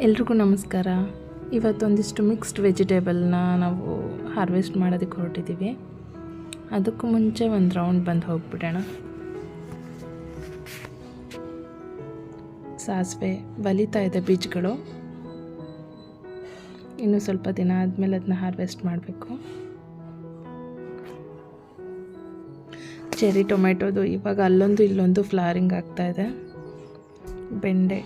ಎಲ್ರಿಗೂ ನಮಸ್ಕಾರ. ಇವತ್ತೊಂದಿಷ್ಟು ಮಿಕ್ಸ್ಡ್ ವೆಜಿಟೇಬಲ್ನ ನಾವು ಹಾರ್ವೆಸ್ಟ್ ಮಾಡೋದಕ್ಕೆ ಹೊರಟಿದ್ದೀವಿ. ಅದಕ್ಕೂ ಮುಂಚೆ ಒಂದು ರೌಂಡ್ ಬಂದು ಹೋಗ್ಬಿಡೋಣ. ಸಾಸಿವೆ ಬಲಿತಾ ಇದೆ, ಬೀಜಗಳು ಇನ್ನೂ ಸ್ವಲ್ಪ ದಿನ ಆದಮೇಲೆ ಅದನ್ನ ಹಾರ್ವೆಸ್ಟ್ ಮಾಡಬೇಕು. ಚೆರಿ ಟೊಮೆಟೊದು ಇವಾಗ ಅಲ್ಲೊಂದು ಇಲ್ಲೊಂದು ಫ್ಲವರಿಂಗ್ ಆಗ್ತಾಯಿದೆ. ಬೆಂಡೆ,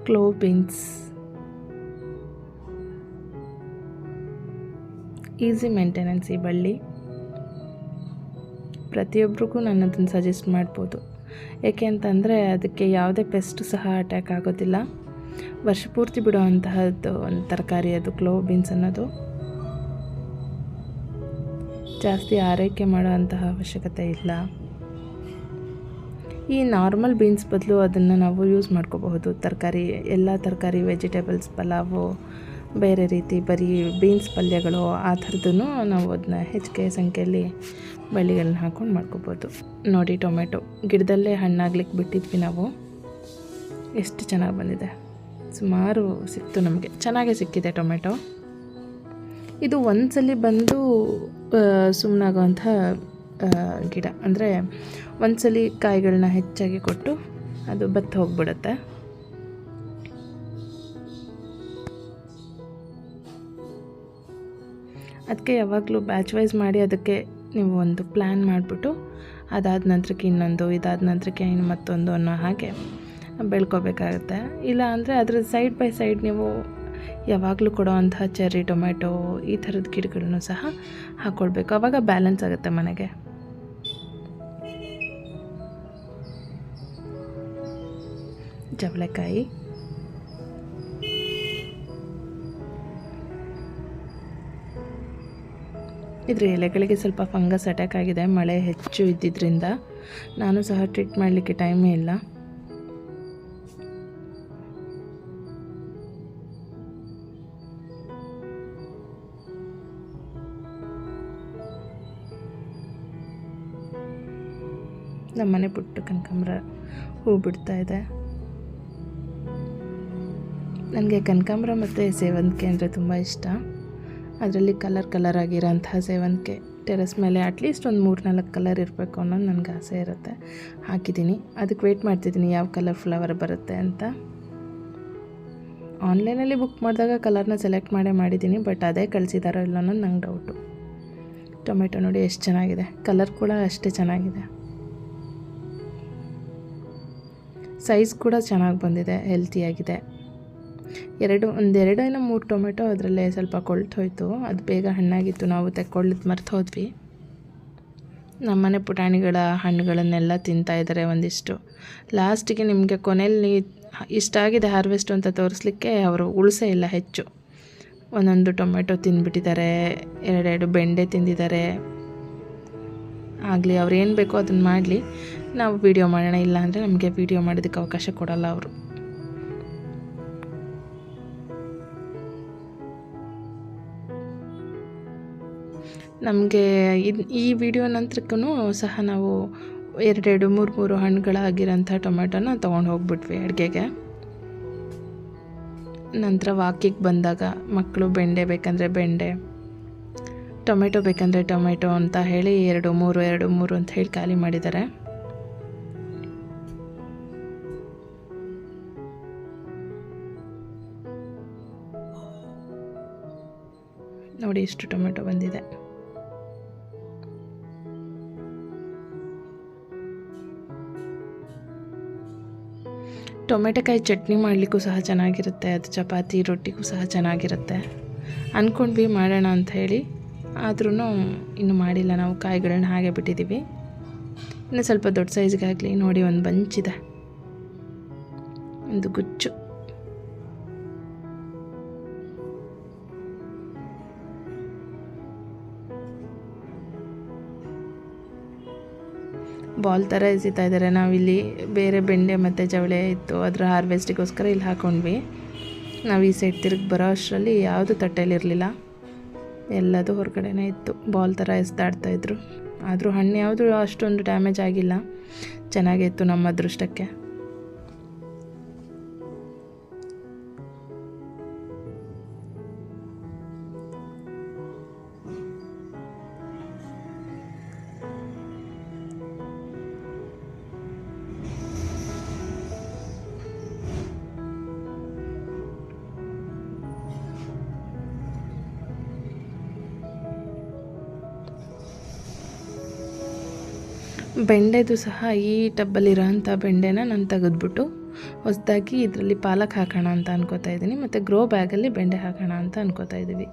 ಕ್ಲೋವ್ ಬೀನ್ಸ್, ಈಸಿ ಮೇಂಟೆನೆನ್ಸ್ ಈ ಬಳ್ಳಿ. ಪ್ರತಿಯೊಬ್ಬರಿಗೂ ನಾನು ಅದನ್ನು ಸಜೆಸ್ಟ್ ಮಾಡ್ಬೋದು. ಏಕೆ ಅಂತಂದರೆ ಅದಕ್ಕೆ ಯಾವುದೇ ಪೆಸ್ಟು ಸಹ ಅಟ್ಯಾಕ್ ಆಗೋದಿಲ್ಲ. ವರ್ಷ ಪೂರ್ತಿ ಬಿಡುವಂತಹದ್ದು ಒಂದು ತರಕಾರಿ ಅದು ಕ್ಲೋವ್ ಬೀನ್ಸ್ ಅನ್ನೋದು. ಜಾಸ್ತಿ ಆರೈಕೆ ಮಾಡುವಂತಹ ಅವಶ್ಯಕತೆ ಇಲ್ಲ. ಈ ನಾರ್ಮಲ್ ಬೀನ್ಸ್ ಬದಲು ಅದನ್ನು ನಾವು ಯೂಸ್ ಮಾಡ್ಕೋಬಹುದು. ತರಕಾರಿ, ಎಲ್ಲ ತರಕಾರಿ, ವೆಜಿಟೇಬಲ್ಸ್, ಪಲಾವು, ಬೇರೆ ರೀತಿ ಬರೀ ಬೀನ್ಸ್ ಪಲ್ಯಗಳು ಆ ಥರದ್ದು ನಾವು ಅದನ್ನ ಹೆಚ್ಚಿಗೆ ಸಂಖ್ಯೆಯಲ್ಲಿ ಬಳ್ಳಿಗಳನ್ನ ಹಾಕ್ಕೊಂಡು ಮಾಡ್ಕೋಬೋದು. ನೋಡಿ, ಟೊಮೆಟೊ ಗಿಡದಲ್ಲೇ ಹಣ್ಣಾಗ್ಲಿಕ್ಕೆ ಬಿಟ್ಟಿದ್ವಿ ನಾವು. ಎಷ್ಟು ಚೆನ್ನಾಗಿ ಬಂದಿದೆ. ಸುಮಾರು ಸಿಕ್ತು ನಮಗೆ, ಚೆನ್ನಾಗೇ ಸಿಕ್ಕಿದೆ ಟೊಮೆಟೊ. ಇದು ಒಂದ್ಸಲಿ ಬಂದು ಸುಮ್ಮನಾಗೋವಂಥ ಗಿಡ. ಅಂದರೆ ಒಂದ್ಸಲಿ ಕಾಯಿಗಳನ್ನ ಹೆಚ್ಚಾಗಿ ಕೊಟ್ಟು ಅದು ಬತ್ತು ಹೋಗ್ಬಿಡುತ್ತೆ. ಅದಕ್ಕೆ ಯಾವಾಗಲೂ ಬ್ಯಾಚ್ ವೈಸ್ ಮಾಡಿ ಅದಕ್ಕೆ ನೀವು ಒಂದು ಪ್ಲ್ಯಾನ್ ಮಾಡಿಬಿಟ್ಟು ಅದಾದ ನಂತರಕ್ಕೆ ಇನ್ನೊಂದು, ಇದಾದ ನಂತರಕ್ಕೆ ಇನ್ನು ಮತ್ತೊಂದು ಅನ್ನೋ ಹಾಗೆ ಬೆಳ್ಕೋಬೇಕಾಗುತ್ತೆ. ಇಲ್ಲ ಅಂದರೆ ಅದರ ಸೈಡ್ ಬೈ ಸೈಡ್ ನೀವು ಯಾವಾಗಲೂ ಕೊಡೋವಂತಹ ಚೆರ್ರಿ ಟೊಮೆಟೊ ಈ ಥರದ ಗಿಡಗಳನ್ನು ಸಹ ಹಾಕ್ಕೊಳ್ಬೇಕು. ಆವಾಗ ಬ್ಯಾಲೆನ್ಸ್ ಆಗುತ್ತೆ ಮನೆಗೆ. ಜವಳೆಕಾಯಿ, ಇದ್ರ ಎಲೆಗಳಿಗೆ ಸ್ವಲ್ಪ ಫಂಗಸ್ ಅಟ್ಯಾಕ್ ಆಗಿದೆ, ಮಳೆ ಹೆಚ್ಚು ಇದ್ದಿದ್ದರಿಂದ. ನಾನು ಸಹ ಟ್ರೀಟ್ ಮಾಡಲಿಕ್ಕೆ ಟೈಮೇ ಇಲ್ಲ. ನಮ್ಮನೆ ಪುಟ್ಟ ಕನಕಾಂಬರ ಹೂ ಬಿಡ್ತಾ ಇದೆ. ನನಗೆ ಕನಕಾಂಬರ ಮತ್ತು ಸೇವಂತಿಗೆ ಅಂದರೆ ತುಂಬ ಇಷ್ಟ. ಅದರಲ್ಲಿ ಕಲರ್ ಆಗಿರೋಂತಹ ಸೇವಂತಿಗೆ ಟೆರೆಸ್ ಮೇಲೆ ಅಟ್ಲೀಸ್ಟ್ ಒಂದು 3-4 ಕಲರ್ ಇರಬೇಕು ಅನ್ನೋದು ನನಗೆ ಆಸೆ ಇರುತ್ತೆ. ಹಾಕಿದ್ದೀನಿ, ಅದಕ್ಕೆ ವೆಯ್ಟ್ ಮಾಡ್ತಿದ್ದೀನಿ ಯಾವ ಕಲರ್ ಫ್ಲವರ್ ಬರುತ್ತೆ ಅಂತ. ಆನ್ಲೈನಲ್ಲಿ ಬುಕ್ ಮಾಡಿದಾಗ ಕಲರ್ನ ಸೆಲೆಕ್ಟ್ ಮಾಡಿದ್ದೀನಿ, ಬಟ್ ಅದೇ ಕಳಿಸಿದಾರೋ ಇಲ್ಲ ಅನ್ನೋದು ನಂಗೆ ಡೌಟು. ಟೊಮೆಟೊ ನೋಡಿ ಎಷ್ಟು ಚೆನ್ನಾಗಿದೆ, ಕಲರ್ ಕೂಡ ಅಷ್ಟೇ ಚೆನ್ನಾಗಿದೆ. ಸೈಜ್ ಕೂಡ ಚೆನ್ನಾಗಿ ಬಂದಿದೆ, ಹೆಲ್ತಿಯಾಗಿದೆ. ಒಂದೆರಡು ಏನೋ 3 ಟೊಮೆಟೊ ಅದರಲ್ಲೇ ಸ್ವಲ್ಪ ಕೊಳ್ತೋಯ್ತು. ಅದು ಬೇಗ ಹಣ್ಣಾಗಿತ್ತು, ನಾವು ತೆಕ್ಕೊಳ್ಳೋದು ಮರ್ತು ಹೋದ್ವಿ. ನಮ್ಮನೆ ಪುಟಾಣಿಗಳ ಹಣ್ಣುಗಳನ್ನೆಲ್ಲ ತಿಂತಾಯಿದ್ದಾರೆ ಒಂದಿಷ್ಟು. ಲಾಸ್ಟಿಗೆ ನಿಮಗೆ ಕೊನೆಯಲ್ಲಿ ಇಷ್ಟಾಗಿದೆ ಹಾರ್ವೆಸ್ಟು ಅಂತ ತೋರಿಸ್ಲಿಕ್ಕೆ ಅವರು ಉಳಿಸೇ ಇಲ್ಲ ಹೆಚ್ಚು. ಒಂದೊಂದು ಟೊಮೆಟೊ ತಿಂದುಬಿಟ್ಟಿದ್ದಾರೆ, 2 ಬೆಂಡೆ ತಿಂದಿದ್ದಾರೆ. ಆಗಲಿ, ಅವ್ರು ಏನು ಬೇಕೋ ಅದನ್ನು ಮಾಡಲಿ, ನಾವು ವೀಡಿಯೋ ಮಾಡೋಣ. ಇಲ್ಲ ಅಂದರೆ ನಮಗೆ ವೀಡಿಯೋ ಮಾಡೋದಕ್ಕೆ ಅವಕಾಶ ಕೊಡಲ್ಲ ಅವರು. ನಮಗೆ ಈ ವಿಡಿಯೋ ನಂತರಕ್ಕೂ ಸಹ ನಾವು 2-3 ಹಣ್ಣುಗಳಾಗಿರೋಂಥ ಟೊಮೆಟೊನ ತೊಗೊಂಡು ಹೋಗ್ಬಿಟ್ವಿ ಅಡುಗೆಗೆ. ನಂತರ ವಾಕಿಗೆ ಬಂದಾಗ ಮಕ್ಕಳು ಬೆಂಡೆ ಬೇಕಂದರೆ ಬೆಂಡೆ, ಟೊಮೆಟೊ ಬೇಕಂದರೆ ಟೊಮೆಟೊ ಅಂತ ಹೇಳಿ 2-3 ಅಂತ ಹೇಳಿ ಖಾಲಿ ಮಾಡಿದ್ದಾರೆ. ನೋಡಿ ಎಷ್ಟು ಟೊಮೆಟೊ ಬಂದಿದೆ. ಟೊಮೆಟೊಕಾಯಿ ಚಟ್ನಿ ಮಾಡಲಿಕ್ಕೂ ಸಹ ಚೆನ್ನಾಗಿರುತ್ತೆ, ಅದು ಚಪಾತಿ ರೊಟ್ಟಿಗೂ ಸಹ ಚೆನ್ನಾಗಿರುತ್ತೆ. ಅಂದ್ಕೊಂಡ್ವಿ ಮಾಡೋಣ ಅಂತ ಹೇಳಿ, ಆದ್ರೂ ಇನ್ನೂ ಮಾಡಿಲ್ಲ. ನಾವು ಕಾಯಿಗಳನ್ನ ಹಾಗೆ ಬಿಟ್ಟಿದ್ದೀವಿ. ಇನ್ನು ಸ್ವಲ್ಪ ದೊಡ್ಡ ಸೈಜ್ಗೆ ಆಗಲಿ. ನೋಡಿ, ಒಂದು ಬಂಚಿದೆ, ಒಂದು ಗುಚ್ಚು. ಬಾಲ್ ಥರ ಎಸಿತಾ ಇದ್ದಾರೆ. ನಾವಿಲ್ಲಿ ಬೇರೆ ಬೆಂಡೆ ಮತ್ತು ಜವಳೆ ಇತ್ತು, ಅದರ ಹಾರ್ವೆಸ್ಟಿಗೋಸ್ಕರ ಇಲ್ಲಿ ಹಾಕ್ಕೊಂಡ್ವಿ. ನಾವು ಈ ಸೈಡ್ ತಿರುಗಿ ಬರೋ ಅಷ್ಟರಲ್ಲಿ ಯಾವುದು ತಟ್ಟೆಯಲ್ಲಿರಲಿಲ್ಲ, ಎಲ್ಲದೂ ಹೊರಗಡೆನೇ ಇತ್ತು. ಬಾಲ್ ಥರ ಎಸ್ದಾಡ್ತಾಯಿದ್ರು. ಆದರೂ ಹಣ್ಣು ಯಾವುದು ಅಷ್ಟೊಂದು ಡ್ಯಾಮೇಜ್ ಆಗಿಲ್ಲ, ಚೆನ್ನಾಗಿತ್ತು ನಮ್ಮ ಅದೃಷ್ಟಕ್ಕೆ. ಬೆಂಡೆದು ಸಹ ಈ ಟಬ್ಬಲ್ಲಿರೋಂಥ ಬೆಂಡೆನ ನಾನು ತೆಗೆದ್ಬಿಟ್ಟು ಹೊಸದಾಗಿ ಇದರಲ್ಲಿ ಪಾಲಕ್ ಹಾಕೋಣ ಅಂತ ಅನ್ಕೋತಾ ಇದ್ದೀನಿ, ಮತ್ತು ಗ್ರೋ ಬ್ಯಾಗಲ್ಲಿ ಬೆಂಡೆ ಹಾಕೋಣ ಅಂತ ಅನ್ಕೋತಾ ಇದ್ದೀವಿ.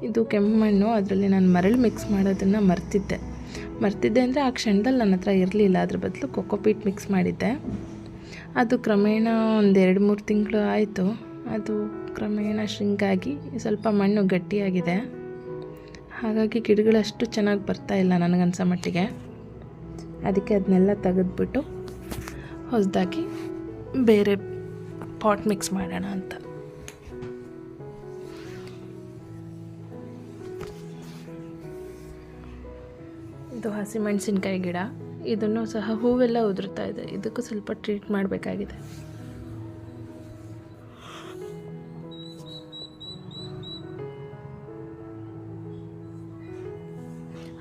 ಇದು ಕೆಂಪು ಮಣ್ಣು, ಅದರಲ್ಲಿ ನಾನು ಮರಳು ಮಿಕ್ಸ್ ಮಾಡೋದನ್ನು ಮರ್ತಿದ್ದೆ ಅಂದರೆ ಆ ಕ್ಷಣದಲ್ಲಿ ನನ್ನ ಹತ್ರ ಇರಲಿಲ್ಲ. ಅದ್ರ ಬದಲು ಕೊಕೊಪೀಟ್ ಮಿಕ್ಸ್ ಮಾಡಿದ್ದೆ. ಅದು ಕ್ರಮೇಣ ಒಂದು 2-3 ತಿಂಗಳು ಆಯಿತು. ಅದು ಕ್ರಮೇಣ ಶ್ರಿಂಕಾಗಿ ಸ್ವಲ್ಪ ಮಣ್ಣು ಗಟ್ಟಿಯಾಗಿದೆ. ಹಾಗಾಗಿ ಗಿಡಗಳಷ್ಟು ಚೆನ್ನಾಗಿ ಬರ್ತಾಯಿಲ್ಲ ನನಗನ್ಸೋ ಮಟ್ಟಿಗೆ. ಅದಕ್ಕೆ ಅದನ್ನೆಲ್ಲ ತೆಗೆದ್ಬಿಟ್ಟು ಹೊಸದಾಗಿ ಬೇರೆ ಪಾಟ್ ಮಿಕ್ಸ್ ಮಾಡೋಣ ಅಂತ. ಇದು ಹಸಿಮೆಣಸಿನ್ಕಾಯಿ ಗಿಡ, ಇದನ್ನು ಸಹ ಹೂವೆಲ್ಲ ಉದುರ್ತಾ ಇದೆ. ಇದಕ್ಕೂ ಸ್ವಲ್ಪ ಟ್ರೀಟ್ ಮಾಡಬೇಕಾಗಿದೆ.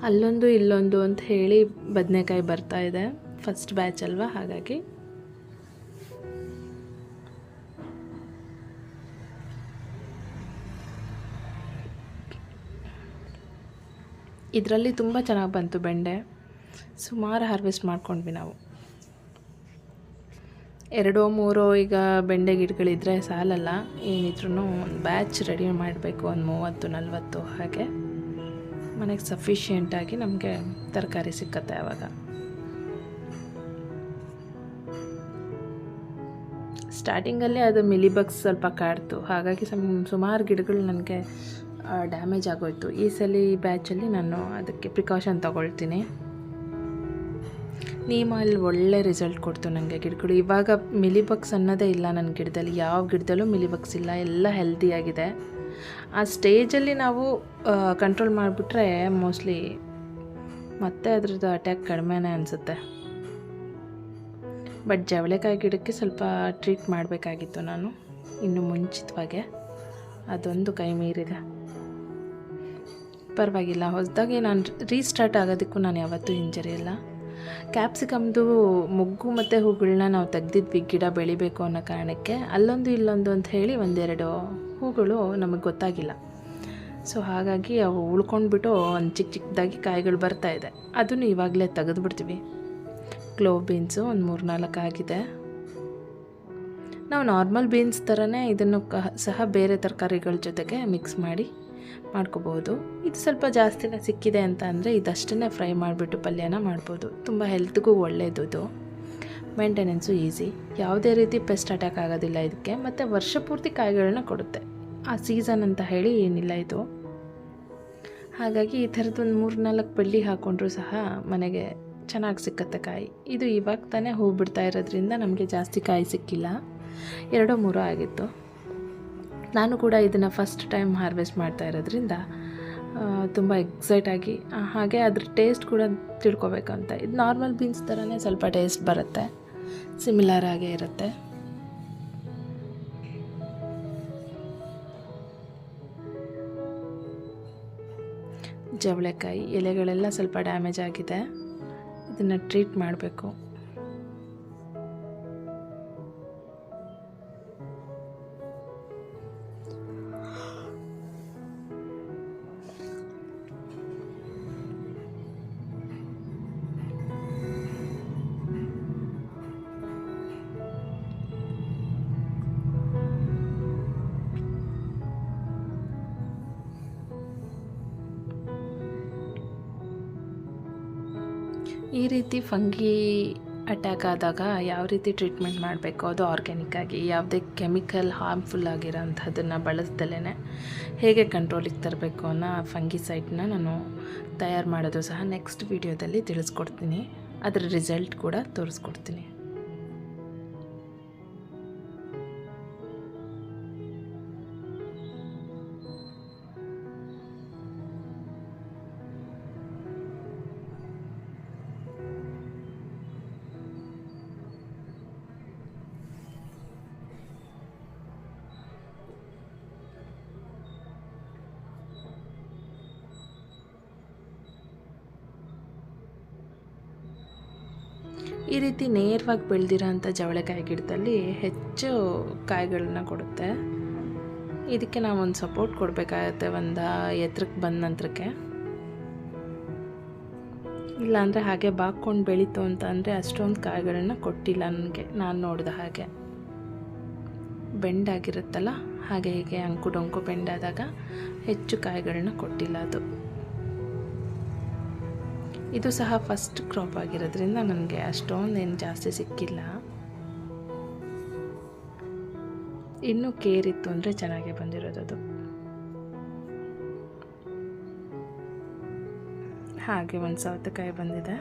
ಅಲ್ಲೊಂದು ಇಲ್ಲೊಂದು ಅಂತ ಹೇಳಿ ಬದನೆಕಾಯಿ ಬರ್ತಾ ಇದೆ, ಫಸ್ಟ್ ಬ್ಯಾಚ್ ಅಲ್ವಾ, ಹಾಗಾಗಿ. ಇದರಲ್ಲಿ ತುಂಬ ಚೆನ್ನಾಗಿ ಬಂತು ಬೆಂಡೆ, ಸುಮಾರು ಹಾರ್ವೆಸ್ಟ್ ಮಾಡ್ಕೊಂಡ್ವಿ ನಾವು. 2-3 ಈಗ ಬೆಂಡೆ ಗಿಡಗಳಿದ್ರೆ ಸಾಲಲ್ಲ, ಏನಿದ್ರೂ ಒಂದು ಬ್ಯಾಚ್ ರೆಡಿ ಮಾಡಬೇಕು, ಒಂದು 30-40 ಹಾಗೆ ಮನೆಗೆ ಸಫಿಷಿಯೆಂಟಾಗಿ ನಮಗೆ ತರಕಾರಿ ಸಿಕ್ಕತ್ತೆ ಆವಾಗ. ಸ್ಟಾರ್ಟಿಂಗಲ್ಲಿ ಅದು ಮಿಲಿಬಗ್ಸ್ ಸ್ವಲ್ಪ ಕಾಡ್ತು, ಹಾಗಾಗಿ ಸುಮಾರು ಗಿಡಗಳು ನನಗೆ ಡ್ಯಾಮೇಜ್ ಆಗೋಯ್ತು. ಈ ಸಲ ಬ್ಯಾಚಲ್ಲಿ ನಾನು ಅದಕ್ಕೆ ಪ್ರಿಕಾಷನ್ ತಗೊಳ್ತೀನಿ. ನೀಮ್ ಆಯಿಲ್ ಒಳ್ಳೆ ರಿಸಲ್ಟ್ ಕೊಡ್ತು ನನಗೆ ಗಿಡಗಳು. ಇವಾಗ ಮಿಲಿಬಗ್ಸ್ ಅನ್ನೋದೇ ಇಲ್ಲ ನನ್ನ ಗಿಡದಲ್ಲಿ, ಯಾವ ಗಿಡದಲ್ಲೂ ಮಿಲಿಬಗ್ಸ್ ಇಲ್ಲ, ಎಲ್ಲ ಹೆಲ್ದಿಯಾಗಿದೆ. ಆ ಸ್ಟೇಜಲ್ಲಿ ನಾವು ಕಂಟ್ರೋಲ್ ಮಾಡಿಬಿಟ್ರೆ ಮೋಸ್ಟ್ಲಿ ಮತ್ತೆ ಅದ್ರದ್ದು ಅಟ್ಯಾಕ್ ಕಡಿಮೆನೇ ಅನಿಸುತ್ತೆ. ಬಟ್ ಜವಳೆಕಾಯಿ ಗಿಡಕ್ಕೆ ಸ್ವಲ್ಪ ಟ್ರೀಟ್ ಮಾಡಬೇಕಾಗಿತ್ತು ನಾನು ಇನ್ನು ಮುಂಚಿತವಾಗೆ, ಅದೊಂದು ಕೈ ಮೀರಿದೆ. ಪರವಾಗಿಲ್ಲ, ಹೊಸದಾಗಿ ನಾನು ರೀಸ್ಟಾರ್ಟ್ ಆಗೋದಕ್ಕೂ ನಾನು ಯಾವತ್ತೂ ಹಿಂಜರಿಯಲ್ಲ. ಕ್ಯಾಪ್ಸಿಕಮ್ದು ಮೊಗ್ಗು ಮತ್ತು ಹೂಗಳನ್ನ ನಾವು ತೆಗ್ದಿದ್ವಿ ಗಿಡ ಬೆಳಿಬೇಕು ಅನ್ನೋ ಕಾರಣಕ್ಕೆ. ಅಲ್ಲೊಂದು ಇಲ್ಲೊಂದು ಅಂತ ಹೇಳಿ 1-2 ಹೂಗಳು ನಮಗೆ ಗೊತ್ತಾಗಿಲ್ಲ. ಸೊ ಹಾಗಾಗಿ ಅವು ಉಳ್ಕೊಂಡ್ಬಿಟ್ಟು ಒಂದು ಚಿಕ್ಕದಾಗಿ ಕಾಯಿಗಳು ಬರ್ತಾಯಿದೆ. ಅದನ್ನು ಇವಾಗಲೇ ತೆಗೆದುಬಿಡ್ತೀವಿ. ಕ್ಲೋವ್ ಬೀನ್ಸು ಒಂದು 3-4 ಆಗಿದೆ. ನಾವು ನಾರ್ಮಲ್ ಬೀನ್ಸ್ ಥರನೇ ಇದನ್ನು ಸಹ ಬೇರೆ ತರಕಾರಿಗಳ ಜೊತೆಗೆ ಮಿಕ್ಸ್ ಮಾಡಿ ಮಾಡ್ಕೋಬೋದು. ಇದು ಸ್ವಲ್ಪ ಜಾಸ್ತಿನೇ ಸಿಕ್ಕಿದೆ ಅಂತ ಅಂದರೆ ಇದಷ್ಟನ್ನೇ ಫ್ರೈ ಮಾಡಿಬಿಟ್ಟು ಪಲ್ಯನ ಮಾಡ್ಬೋದು. ತುಂಬ ಹೆಲ್ತ್ಗೂ ಒಳ್ಳೆಯದು, ಇದು ಮೇಂಟೆನೆನ್ಸು ಈಸಿ, ಯಾವುದೇ ರೀತಿ ಪೆಸ್ಟ್ ಅಟ್ಯಾಕ್ ಆಗೋದಿಲ್ಲ ಇದಕ್ಕೆ, ಮತ್ತು ವರ್ಷ ಪೂರ್ತಿ ಕಾಯಿಗಳನ್ನ ಕೊಡುತ್ತೆ. ಆ ಸೀಸನ್ ಅಂತ ಹೇಳಿ ಏನಿಲ್ಲ ಇದು. ಹಾಗಾಗಿ ಈ ಥರದ್ದೊಂದು 3-4 ಬಳ್ಳಿ ಹಾಕ್ಕೊಂಡ್ರೂ ಸಹ ಮನೆಗೆ ಚೆನ್ನಾಗಿ ಸಿಕ್ಕತ್ತೆ ಕಾಯಿ. ಇದು ಇವಾಗ ತಾನೇ ಹೂ ಬಿಡ್ತಾ ಇರೋದ್ರಿಂದ ನಮಗೆ ಜಾಸ್ತಿ ಕಾಯಿ ಸಿಕ್ಕಿಲ್ಲ, 2-3 ಆಗಿತ್ತು. ನಾನು ಕೂಡ ಇದನ್ನು ಫಸ್ಟ್ ಟೈಮ್ ಹಾರ್ವೆಸ್ಟ್ ಮಾಡ್ತಾ ಇರೋದ್ರಿಂದ ತುಂಬ ಎಕ್ಸೈಟಾಗಿ, ಹಾಗೆ ಅದ್ರ ಟೇಸ್ಟ್ ಕೂಡ ತಿಳ್ಕೊಬೇಕು ಅಂತ. ಇದು ನಾರ್ಮಲ್ ಬೀನ್ಸ್ ಥರನೇ ಸ್ವಲ್ಪ ಟೇಸ್ಟ್ ಬರುತ್ತೆ, ಸಿಮಿಲರ್ ಆಗೇ ಇರುತ್ತೆ. ಜವಳೆಕಾಯಿ ಎಲೆಗಳೆಲ್ಲ ಸ್ವಲ್ಪ ಡ್ಯಾಮೇಜ್ ಆಗಿದೆ, ಇದನ್ನು ಟ್ರೀಟ್ ಮಾಡಬೇಕು. ಈ ರೀತಿ ಫಂಗಿ ಅಟ್ಯಾಕ್ ಆದಾಗ ಯಾವ ರೀತಿ ಟ್ರೀಟ್ಮೆಂಟ್ ಮಾಡಬೇಕು, ಅದು ಆರ್ಗ್ಯಾನಿಕ್ಕಾಗಿ, ಯಾವುದೇ ಕೆಮಿಕಲ್ ಹಾರ್ಮ್ಫುಲ್ ಆಗಿರೋಂಥದ್ದನ್ನು ಬಳಸ್ದಲೇ ಹೇಗೆ ಕಂಟ್ರೋಲಿಗೆ ತರಬೇಕು ಅನ್ನೋ ಫಂಗಿಸೈಡ್ನ ನಾನು ತಯಾರು ಮಾಡೋದು ಸಹ ನೆಕ್ಸ್ಟ್ ವಿಡಿಯೋದಲ್ಲಿ ತಿಳಿಸ್ಕೊಡ್ತೀನಿ. ಅದರ ರಿಸಲ್ಟ್ ಕೂಡ ತೋರಿಸ್ಕೊಡ್ತೀನಿ. ಈ ರೀತಿ ನೇರವಾಗಿ ಬೆಳೆದಿರೋಂಥ ಜವಳೆಕಾಯಿ ಗಿಡದಲ್ಲಿ ಹೆಚ್ಚು ಕಾಯಿಗಳನ್ನ ಕೊಡುತ್ತೆ. ಇದಕ್ಕೆ ನಾವೊಂದು ಸಪೋರ್ಟ್ ಕೊಡಬೇಕಾಗತ್ತೆ ಒಂದು ಎತ್ತರಕ್ಕೆ ಬಂದ ನಂತರಕ್ಕೆ. ಇಲ್ಲಾಂದರೆ ಹಾಗೆ ಬಾಕ್ಕೊಂಡು ಬೆಳೀತು ಅಂತ ಅಂದರೆ ಅಷ್ಟೊಂದು ಕಾಯಿಗಳನ್ನ ಕೊಟ್ಟಿಲ್ಲ ನನಗೆ, ನಾನು ನೋಡಿದ ಹಾಗೆ. ಬೆಂಡಾಗಿರುತ್ತಲ್ಲ, ಹಾಗೆ ಹೀಗೆ ಅಂಕು ಡೊಂಕು ಬೆಂಡಾದಾಗ ಹೆಚ್ಚು ಕಾಯಿಗಳನ್ನ ಕೊಟ್ಟಿಲ್ಲ ಅದು. ಇದು ಸಹ ಫಸ್ಟ್ ಕ್ರಾಪ್ ಆಗಿರೋದ್ರಿಂದ ನನಗೆ ಅಷ್ಟೊಂದೇನು ಜಾಸ್ತಿ ಸಿಕ್ಕಿಲ್ಲ. ಇನ್ನೂ ಕೇರ್ ಇತ್ತು ಅಂದರೆ ಚೆನ್ನಾಗೇ ಬಂದಿರೋದು. ಹಾಗೆ ಒಂದು ಸೌತೆಕಾಯಿ ಬಂದಿದೆ.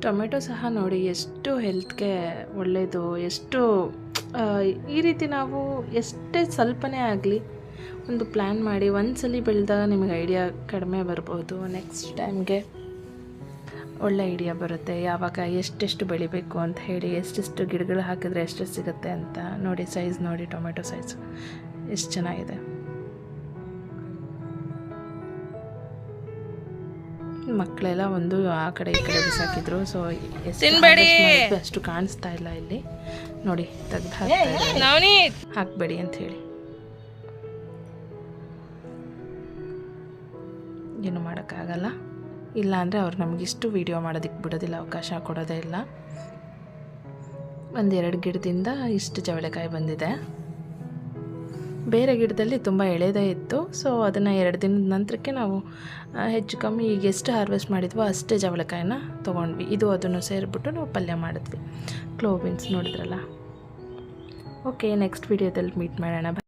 ಟೊಮೆಟೊ ಸಹ ನೋಡಿ ಎಷ್ಟು ಹೆಲ್ತ್ಗೆ ಒಳ್ಳೆಯದು, ಎಷ್ಟು ಈ ರೀತಿ ನಾವು ಎಷ್ಟೇ ಸ್ವಲ್ಪನೇ ಆಗಲಿ ಒಂದು ಪ್ಲ್ಯಾನ್ ಮಾಡಿ ಒಂದ್ಸಲಿ ಬೆಳೆದಾಗ ನಿಮಗೆ ಐಡಿಯಾ ಕಡಿಮೆ ಬರ್ಬೋದು, ನೆಕ್ಸ್ಟ್ ಟೈಮ್ಗೆ ಒಳ್ಳೆ ಐಡಿಯಾ ಬರುತ್ತೆ. ಯಾವಾಗ ಎಷ್ಟೆಷ್ಟು ಬೆಳಿಬೇಕು ಅಂತ ಹೇಳಿ, ಎಷ್ಟೆಷ್ಟು ಗಿಡಗಳು ಹಾಕಿದ್ರೆ ಎಷ್ಟು ಸಿಗುತ್ತೆ ಅಂತ ನೋಡಿ. ಸೈಜ್ ನೋಡಿ, ಟೊಮೆಟೊ ಸೈಜ್ ಎಷ್ಟು ಚೆನ್ನಾಗಿದೆ. ಮಕ್ಕಳೆಲ್ಲ ಒಂದು ಆ ಕಡೆ ಈ ಕಡೆ ಬಿಸಾಕಿದ್ರು. ಸೊ ಅಷ್ಟು ಕಾಣಿಸ್ತಾ ಇಲ್ಲ ಇಲ್ಲಿ ನೋಡಿ, ತೆಗ್ದು ಹಾಕಬೇಡಿ ಅಂತ ಹೇಳಿ. ಏನು ಮಾಡೋಕ್ಕಾಗಲ್ಲ. ಇಲ್ಲ ಅಂದರೆ ಅವ್ರು ನಮಗಿಷ್ಟು ವಿಡಿಯೋ ಮಾಡೋದಕ್ಕೆ ಬಿಡೋದಿಲ್ಲ, ಅವಕಾಶ ಕೊಡೋದೇ ಇಲ್ಲ. ಒಂದೆರಡು ಗಿಡದಿಂದ ಇಷ್ಟು ಜವಳೆಕಾಯಿ ಬಂದಿದೆ. ಬೇರೆ ಗಿಡದಲ್ಲಿ ತುಂಬ ಎಳೆದೇ ಇತ್ತು. ಸೊ ಅದನ್ನು 2 ದಿನದ ನಂತರಕ್ಕೆ ನಾವು ಹೆಚ್ಚು ಕಮ್ಮಿ ಈಗ ಎಷ್ಟು ಹಾರ್ವೆಸ್ಟ್ ಮಾಡಿದ್ವೋ ಅಷ್ಟೇ ಜವಳೆಕಾಯಿನ ತೊಗೊಂಡ್ವಿ. ಇದು ಅದನ್ನು ಸೇರಿಬಿಟ್ಟು ನಾವು ಪಲ್ಯ ಮಾಡಿದ್ವಿ. ಕ್ಲೋವ್ ಬೀನ್ಸ್ ನೋಡಿದ್ರಲ್ಲ. ಓಕೆ, ನೆಕ್ಸ್ಟ್ ವಿಡಿಯೋದಲ್ಲಿ ಮೀಟ್ ಮಾಡೋಣ.